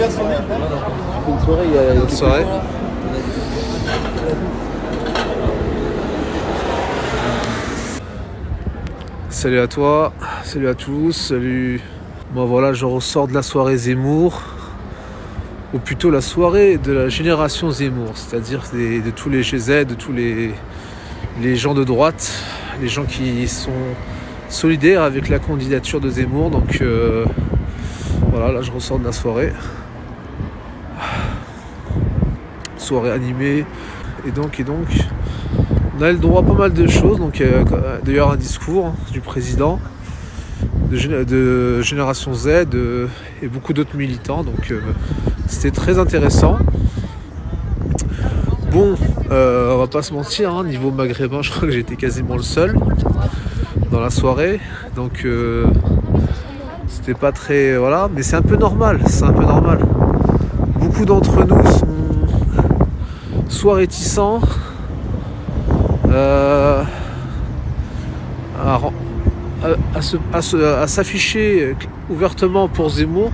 Bonne soirée, bonne soirée. Salut à toi, salut à tous, salut. Moi voilà, je ressors de la soirée Zemmour, ou plutôt la soirée de la génération Zemmour, c'est-à-dire de tous les GZ, de tous les gens de droite, les gens qui sont solidaires avec la candidature de Zemmour. Donc voilà, là je ressors de la soirée. Soirée animée, et donc on a le droit à pas mal de choses. Donc d'ailleurs un discours du président de Génération Z et beaucoup d'autres militants. Donc c'était très intéressant. Bon, on va pas se mentir, hein, niveau maghrébin, je crois que j'étais quasiment le seul dans la soirée. Donc c'était pas très... Voilà, mais c'est un peu normal, Beaucoup d'entre nous sont soit réticents à s'afficher ouvertement pour Zemmour,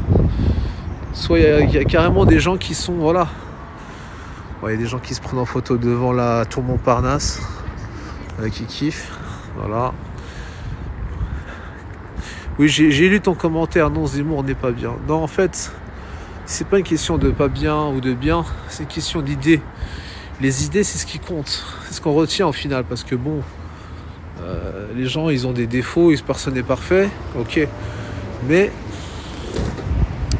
soit il y a carrément des gens qui sont... Voilà. Il y a des gens qui se prennent en photo devant la tour Montparnasse, qui kiffent. Voilà. Oui, j'ai lu ton commentaire. Non, Zemmour n'est pas bien. Non, en fait, c'est pas une question de pas bien ou de bien, c'est une question d'idées. Les idées, c'est ce qui compte. C'est ce qu'on retient au final. Parce que bon, les gens, ils ont des défauts, personne n'est parfait. Ok. Mais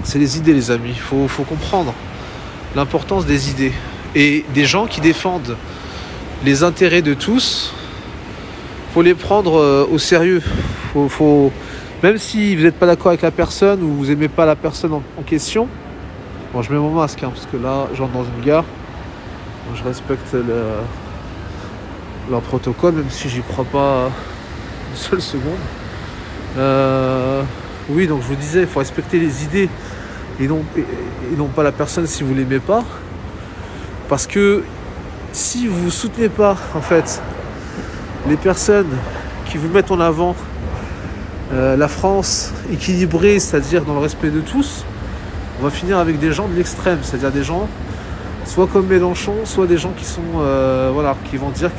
c'est les idées, les amis. Faut comprendre l'importance des idées. Et des gens qui défendent les intérêts de tous, faut les prendre au sérieux. Même si vous n'êtes pas d'accord avec la personne ou vous n'aimez pas la personne en question. Bon, je mets mon masque, hein, parce que là, j'entre dans une gare. Donc, je respecte leur protocole, même si j'y crois pas une seule seconde. Oui, donc je vous disais, il faut respecter les idées et non pas la personne si vous l'aimez pas. Parce que si vous ne soutenez pas, en fait, les personnes qui vous mettent en avant la France équilibrée, c'est-à-dire dans le respect de tous, on va finir avec des gens de l'extrême, c'est-à-dire des gens soit comme Mélenchon, soit des gens qui sont qui vont dire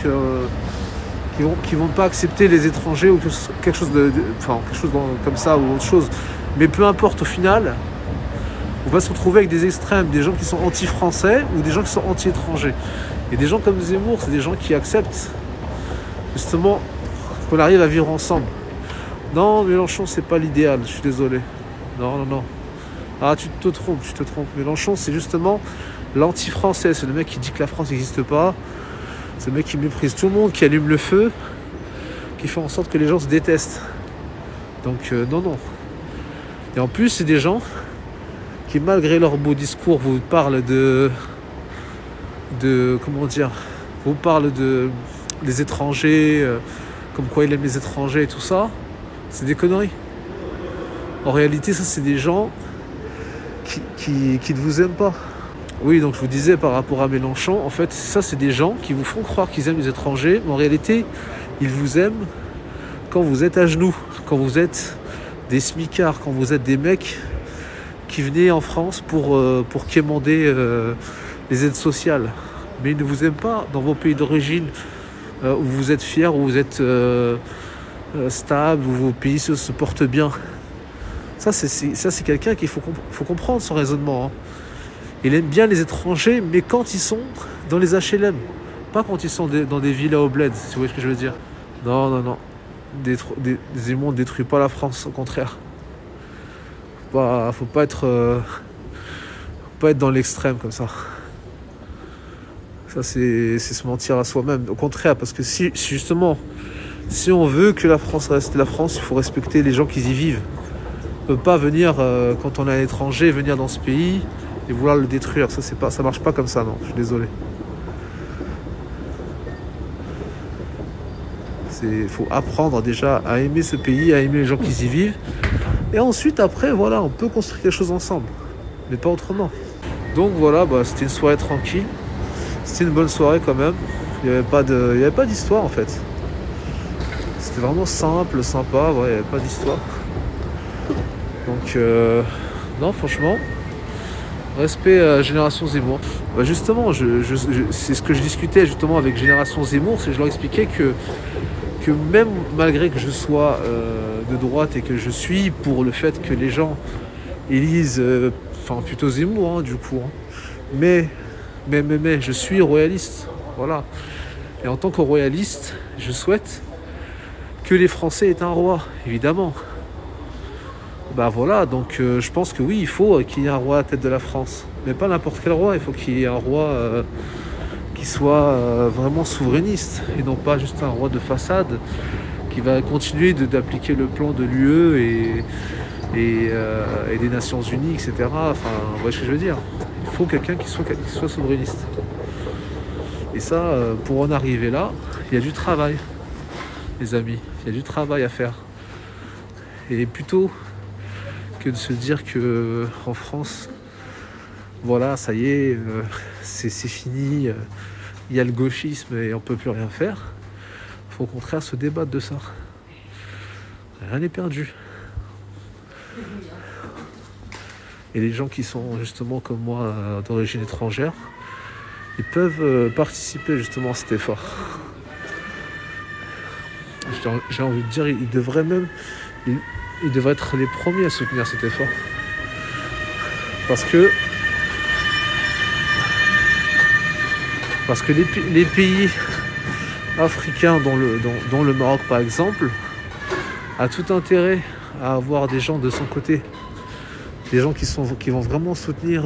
qui vont pas accepter les étrangers ou quelque chose comme ça ou autre chose. Mais peu importe, au final, on va se retrouver avec des extrêmes, des gens qui sont anti-français ou des gens qui sont anti-étrangers. Et des gens comme Zemmour, c'est des gens qui acceptent justement qu'on arrive à vivre ensemble. Non, Mélenchon, c'est pas l'idéal, je suis désolé. Non. Ah, tu te trompes. Mélenchon, c'est justement l'anti-français. C'est le mec qui dit que la France n'existe pas. C'est le mec qui méprise tout le monde, qui allume le feu, qui fait en sorte que les gens se détestent. Donc, non. Et en plus, c'est des gens qui, malgré leur beau discours, vous parlent vous parlent des étrangers, comme quoi il aime les étrangers et tout ça. C'est des conneries. En réalité, ça, c'est des gens qui ne vous aiment pas. Oui, donc je vous disais par rapport à Mélenchon, en fait, ça, c'est des gens qui vous font croire qu'ils aiment les étrangers, mais en réalité, ils vous aiment quand vous êtes à genoux, quand vous êtes des smicards, quand vous êtes des mecs qui venaient en France pour quémander les aides sociales. Mais ils ne vous aiment pas dans vos pays d'origine, où vous êtes fiers, où vous êtes stable, où vos pays se portent bien. Ça, c'est quelqu'un qu'il faut comprendre son raisonnement. Hein. Il aime bien les étrangers, mais quand ils sont dans les HLM, pas quand ils sont dans des villas au bled, si vous voyez ce que je veux dire. Non. Zemmour ne détruit pas la France, au contraire. Faut pas être dans l'extrême comme ça. Ça, c'est se mentir à soi-même. Au contraire, parce que si on veut que la France reste la France, il faut respecter les gens qui y vivent. On ne peut pas venir, quand on est à l'étranger, venir dans ce pays et vouloir le détruire. Ça marche pas comme ça, non. Je suis désolé. Il faut apprendre déjà à aimer ce pays, à aimer les gens qui y vivent. Et ensuite, après, voilà, on peut construire quelque chose ensemble. Mais pas autrement. Donc voilà, c'était une soirée tranquille. C'était une bonne soirée quand même. Il n'y avait pas d'histoire en fait. C'était vraiment simple, sympa. Il n'y avait pas d'histoire. Donc, non, franchement, Respect à Génération Zemmour. Bah justement, c'est ce que je discutais justement avec Génération Zemmour, c'est que je leur expliquais que même malgré que je sois de droite et que je suis pour le fait que les gens élisent, plutôt Zemmour, du coup, hein. Mais, je suis royaliste, voilà. Et en tant que royaliste, je souhaite que les Français aient un roi, évidemment. Bah voilà, donc je pense que oui, il faut qu'il y ait un roi à la tête de la France. Mais pas n'importe quel roi, il faut qu'il y ait un roi qui soit vraiment souverainiste et non pas juste un roi de façade qui va continuer d'appliquer le plan de l'UE et des Nations Unies, etc. Enfin, vous voyez ce que je veux dire. Il faut quelqu'un qui soit souverainiste. Et ça, pour en arriver là, il y a du travail, les amis. Il y a du travail à faire. Et plutôt que de se dire que en France, voilà, ça y est, c'est fini, il y a le gauchisme et on peut plus rien faire. Il faut au contraire se débattre de ça. Rien n'est perdu. Et les gens qui sont justement comme moi d'origine étrangère, ils peuvent participer justement à cet effort. J'ai envie de dire, ils devraient être les premiers à soutenir cet effort. Parce que les pays africains, dont le Maroc par exemple, a tout intérêt à avoir des gens de son côté. Des gens qui vont vraiment soutenir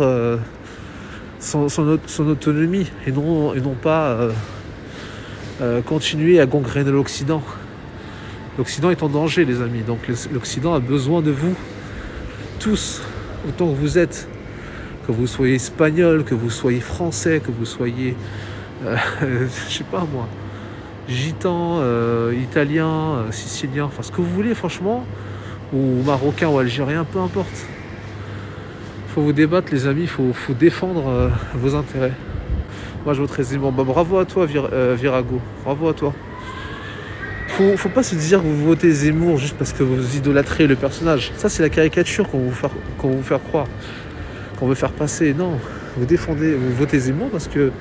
son autonomie et non pas continuer à gangréner l'Occident. L'Occident est en danger, les amis. Donc l'Occident a besoin de vous tous, autant que vous êtes. Que vous soyez espagnol, que vous soyez français, que vous soyez, je sais pas moi, gitan, italien, sicilien, enfin ce que vous voulez franchement, ou marocain ou algérien, peu importe. Il faut vous débattre, les amis, il faut défendre vos intérêts. Moi je voterai Zemmour. Bah, bravo à toi Virago, bravo à toi. Faut pas se dire que vous votez Zemmour juste parce que vous idolâtrez le personnage. Ça c'est la caricature qu'on veut faire croire, qu'on veut faire passer. Non, vous votez Zemmour parce que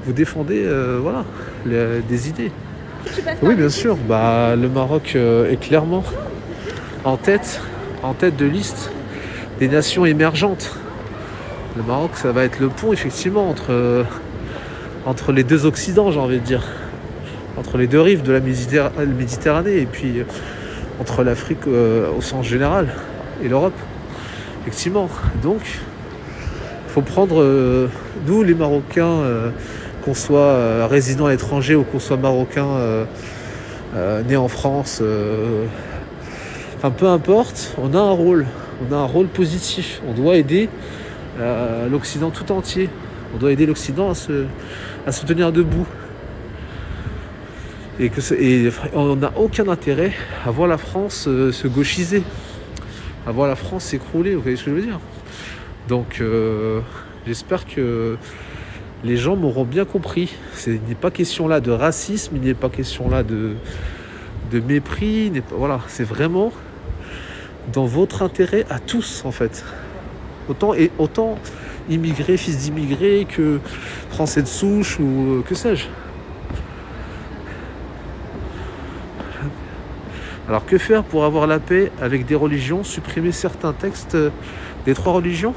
vous défendez des idées. Oui, bien sûr. Bah, le Maroc est clairement en tête de liste des nations émergentes. Le Maroc, ça va être le pont effectivement entre les deux Occidents, j'ai envie de dire, entre les deux rives de la Méditerranée et puis entre l'Afrique au sens général et l'Europe. Effectivement. Donc, il faut prendre, nous les Marocains, qu'on soit résident à l'étranger ou qu'on soit Marocain né en France, peu importe, on a un rôle positif. On doit aider l'Occident tout entier. On doit aider l'Occident à se tenir debout. Et on n'a aucun intérêt à voir la France se gauchiser, à voir la France s'écrouler, vous voyez ce que je veux dire. Donc j'espère que les gens m'auront bien compris. Il n'est pas question là de racisme, il n'est pas question là de mépris, voilà, c'est vraiment dans votre intérêt à tous en fait. Autant immigrés, fils d'immigrés, que français de souche ou que sais-je. Alors que faire pour avoir la paix avec des religions, supprimer certains textes des 3 religions ?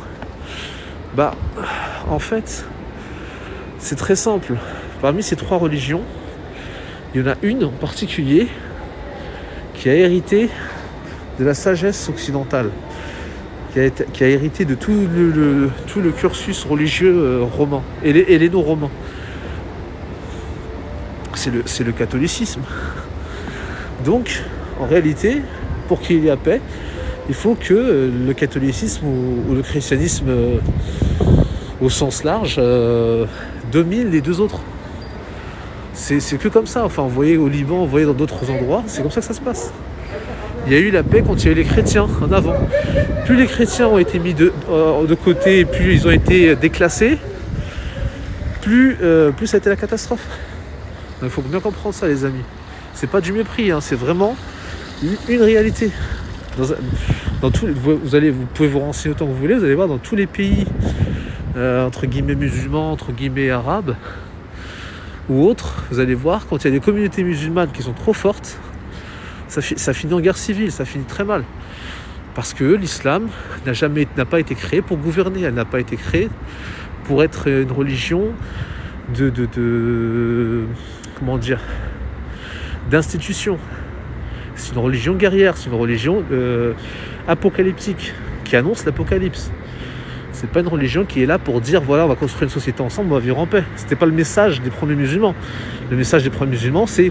Bah, en fait, c'est très simple. Parmi ces 3 religions, il y en a une en particulier qui a hérité de la sagesse occidentale, qui a hérité de tout le cursus religieux romain, et helléno-romain. C'est le catholicisme. Donc, en réalité, pour qu'il y ait la paix, il faut que le catholicisme ou le christianisme au sens large domine les 2 autres. C'est que comme ça. Enfin, vous voyez au Liban, vous voyez dans d'autres endroits, c'est comme ça que ça se passe. Il y a eu la paix quand il y a eu les chrétiens en avant. Plus les chrétiens ont été mis de côté, plus ils ont été déclassés, plus ça a été la catastrophe. Donc, il faut bien comprendre ça, les amis. C'est pas du mépris, c'est vraiment une réalité. Vous pouvez vous renseigner autant que vous voulez, vous allez voir dans tous les pays entre guillemets musulmans, entre guillemets arabes ou autres, vous allez voir, quand il y a des communautés musulmanes qui sont trop fortes, ça finit en guerre civile, ça finit très mal. Parce que l'islam n'a pas été créé pour gouverner, elle n'a pas été créée pour être une religion comment dire, d'institution. C'est une religion guerrière, c'est une religion apocalyptique, qui annonce l'apocalypse. C'est pas une religion qui est là pour dire voilà, on va construire une société ensemble, on va vivre en paix. C'était pas le message des premiers musulmans. Le message des premiers musulmans, c'est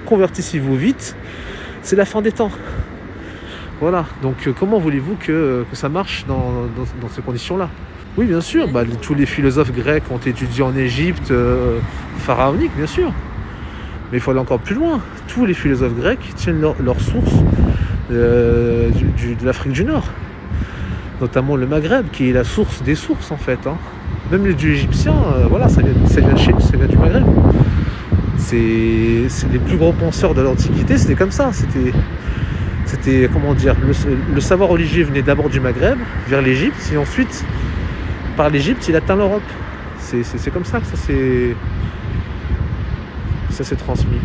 convertissez-vous vite, c'est la fin des temps. Voilà, donc comment voulez-vous que ça marche dans ces conditions-là? Oui, bien sûr, tous les philosophes grecs ont étudié en Égypte pharaonique, bien sûr. Mais il faut aller encore plus loin. Tous les philosophes grecs tiennent leur source de l'Afrique du Nord. Notamment le Maghreb, qui est la source des sources, en fait. Même les dieux égyptiens, voilà, ça vient du Maghreb. C'est les plus gros penseurs de l'Antiquité, c'était comme ça. C'était comment dire, le savoir religieux venait d'abord du Maghreb, vers l'Égypte, et ensuite, par l'Égypte, il atteint l'Europe. C'est comme ça que ça s'est transmis.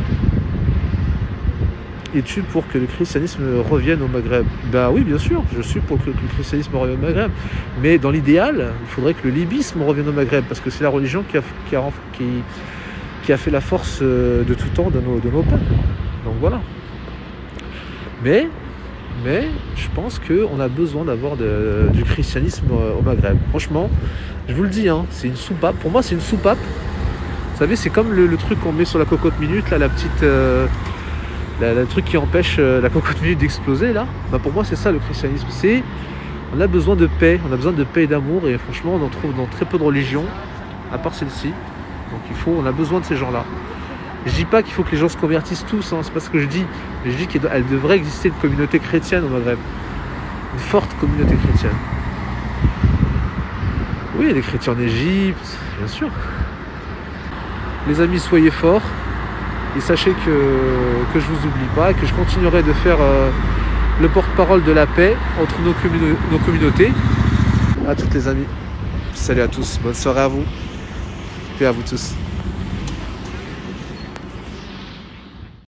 Es-tu pour que le christianisme revienne au Maghreb? Oui, bien sûr, je suis pour que le christianisme revienne au Maghreb. Mais dans l'idéal, il faudrait que le libysme revienne au Maghreb, parce que c'est la religion qui a fait la force de tout temps de nos peuples. Donc voilà. Mais je pense qu'on a besoin d'avoir du christianisme au Maghreb. Franchement, je vous le dis, c'est une soupape. Pour moi, c'est une soupape. Vous savez, c'est comme le truc qu'on met sur la cocotte minute, là, la petite... le truc qui empêche la cocotte minute d'exploser, là. Pour moi, c'est ça, le christianisme. On a besoin de paix, et d'amour, et franchement, on en trouve dans très peu de religions, à part celle-ci. Donc on a besoin de ces gens-là. Je dis pas qu'il faut que les gens se convertissent tous, c'est pas ce que je dis. Mais je dis qu'il devrait exister une communauté chrétienne au Maghreb. Une forte communauté chrétienne. Oui, il y a des chrétiens en Égypte, bien sûr. Les amis, soyez forts. Et sachez que je vous oublie pas et que je continuerai de faire le porte-parole de la paix entre nos communautés. À toutes les amis. Salut à tous. Bonne soirée à vous. Paix à vous tous.